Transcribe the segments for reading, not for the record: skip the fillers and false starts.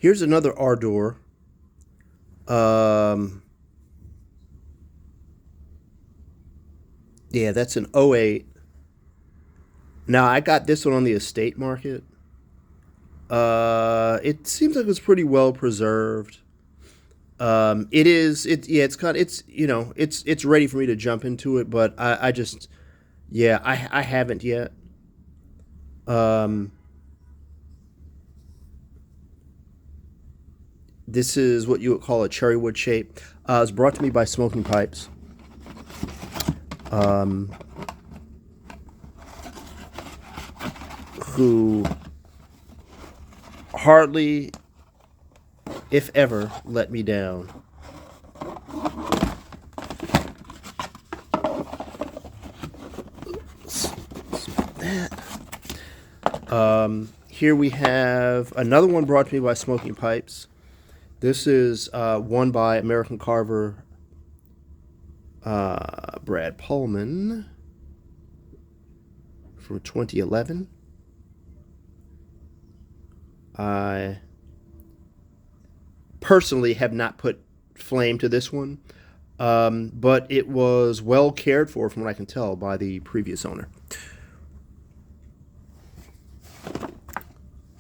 Here's another R door. Yeah, that's an '08. Now I got this one on the estate market. It seems like it's pretty well preserved. It is. Yeah. It's kind. It's It's ready for me to jump into it, but I just yeah. I haven't yet. Um, this is what you would call a cherry wood shape. It's brought to me by Smoking Pipes. Um, who hardly, if ever, let me down. That. Here we have another one brought to me by Smoking Pipes. This is one by American carver Brad Pullman from 2011. I personally have not put flame to this one, but it was well cared for, from what I can tell, by the previous owner.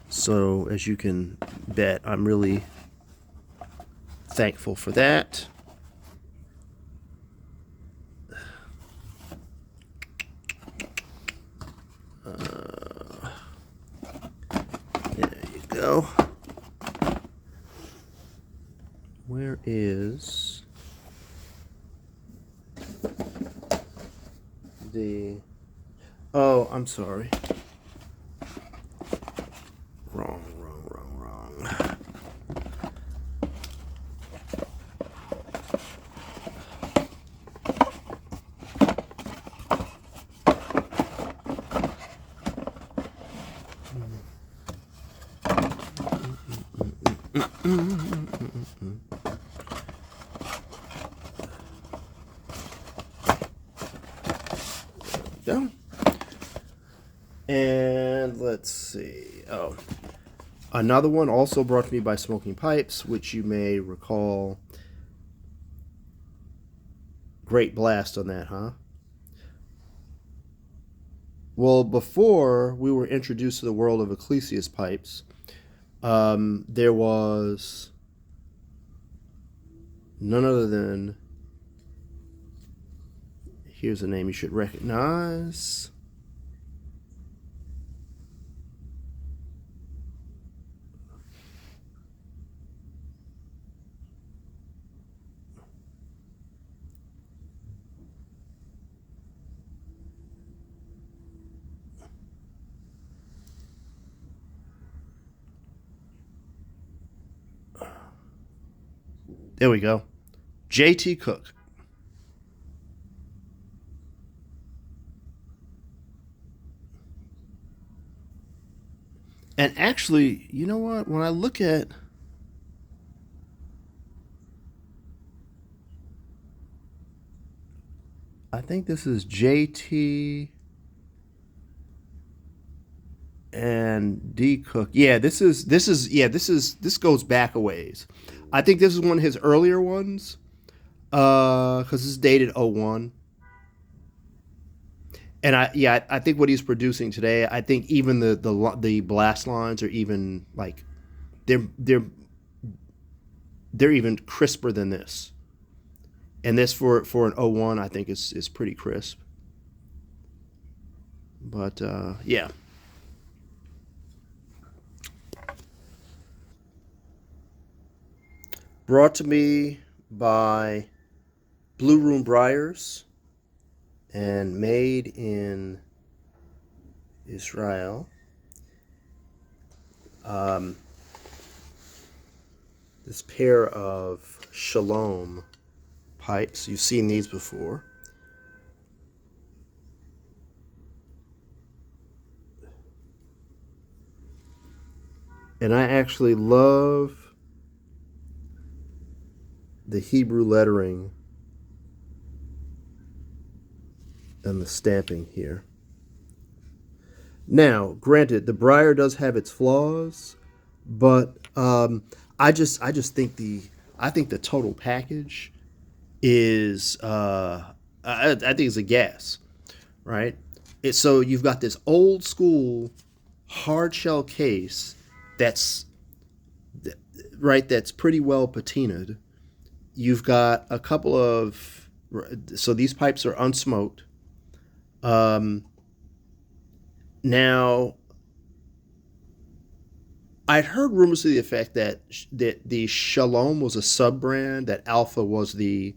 So, as you can bet, I'm really thankful for that. There you go. Where is the... Oh, I'm sorry. Wrong. Go. And let's see. Oh, another one also brought to me by Smoking Pipes, which you may recall. Great blast on that, huh? Well, before we were introduced to the world of Ecclesias pipes, there was none other than, here's a name you should recognize. There we go. J.T. Cook. And actually, you know what? When I look at... I think this is J.T. and D. Cook. Yeah, this goes back a ways. I think this is one of his earlier ones. Because this is dated '01. And I think what he's producing today, I think even the blast lines are even like they're they're they're even crisper than this. And this for an '01, I think is pretty crisp. But yeah. Brought to me by Blue Room Briars and made in Israel. This pair of Shalom pipes. You've seen these before. And I actually love the Hebrew lettering and the stamping here. Now, granted, the Briar does have its flaws, but Um, I just think I think the total package is I think it's a gas, right? So you've got this old school hard shell case that's right, that's pretty well patinaed. You've got a couple of, so these pipes are unsmoked. Um, Now, I'd heard rumors to the effect that the Shalom was a sub brand, that Alpha was the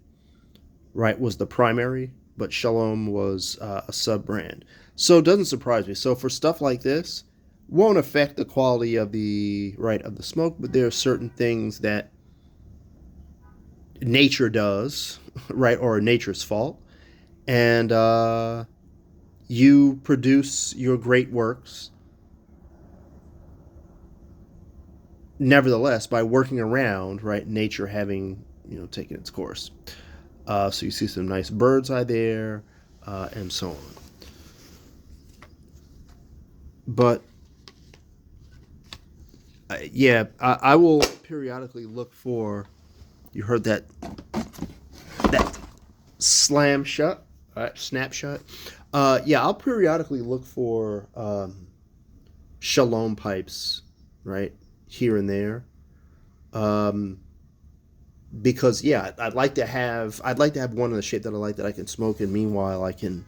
right was the primary, but Shalom was a sub brand. So it doesn't surprise me. So for stuff like this, won't affect the quality of the right of the smoke, but there are certain things that nature does, right, or nature's fault, and you produce your great works nevertheless by working around right nature having taken its course. So you see some nice bird's eye there, and so on. But yeah, I will periodically look for. You heard that slam shut, snap shut. Yeah, I'll periodically look for shalom pipes, right, here and there. Um, because yeah, I'd like to have one in the shape that I like that I can smoke, and meanwhile I can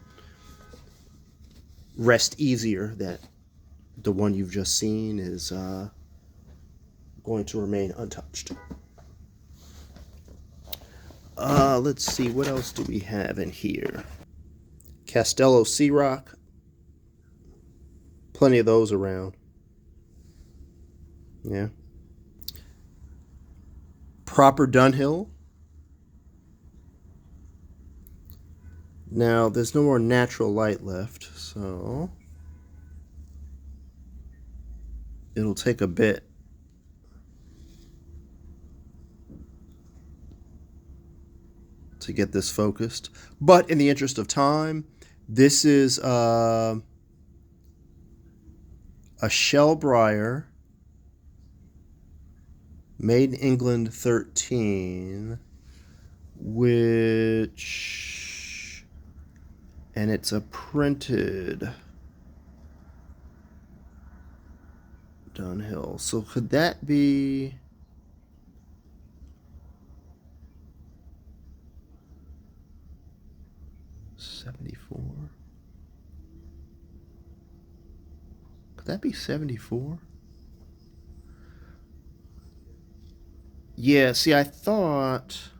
rest easier that the one you've just seen is going to remain untouched. Let's see, what else do we have in here? Castello Sea Rock, plenty of those around. Yeah. Proper Dunhill. Now there's no more natural light left, so it'll take a bit. To get this focused. But in the interest of time, this is a shell briar made in England 13, which, and it's a printed Dunhill. So could that be 74? Could that be 74? Yeah, see, I thought.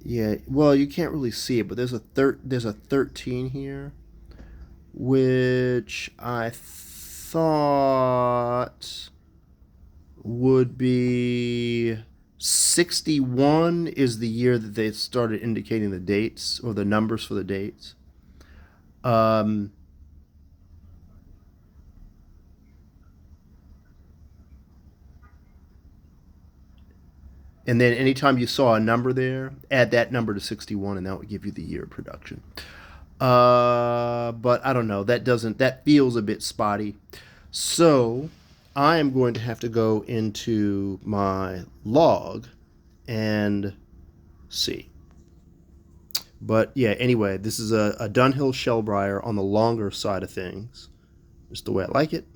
Yeah, well, you can't really see it, but there's a 13 here, which I thought would be 61 is the year that they started indicating the dates or the numbers for the dates. Um, and then anytime you saw a number there, add that number to 61, and that would give you the year of production. But I don't know. That feels a bit spotty. So I am going to have to go into my log and see. But yeah, anyway, this is a Dunhill Shellbriar on the longer side of things, just the way I like it.